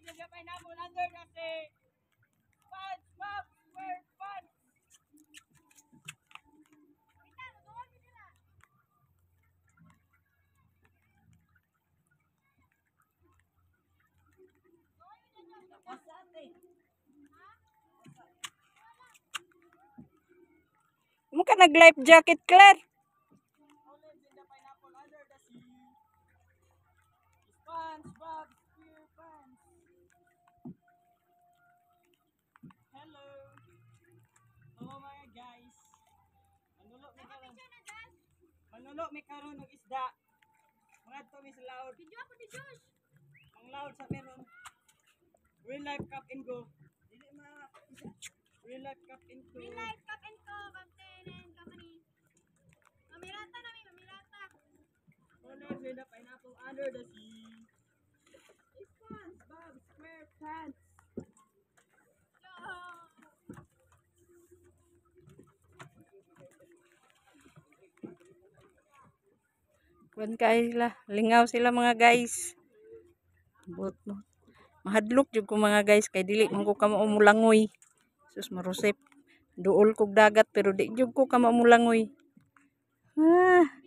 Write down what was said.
with the pineapple under the sea. SpongeBob SquarePants. Mo ka nag-life jacket, Claire? Who lives in the pineapple under the sea? SpongeBob SquarePants. Hello. Hello mga guys. Manulo mi karon og isda. Mga to mi sa laod. Video ako ni Josh. Ang laod sa meron. Real life cup and go. Dili ma Real life cup and go. Real life cup and co, Captain and company. Mamirata na may mamirata. Who lives in the pineapple under the sea? SpongeBob SquarePants. Kuan kay sila, lingaw sila mga guys. But mahadlok jud ko mga guys kay dili man ko kamo umulangoy. Sus marusip. Duol kog dagat pero di jud ko kamo umulangoy. Ah.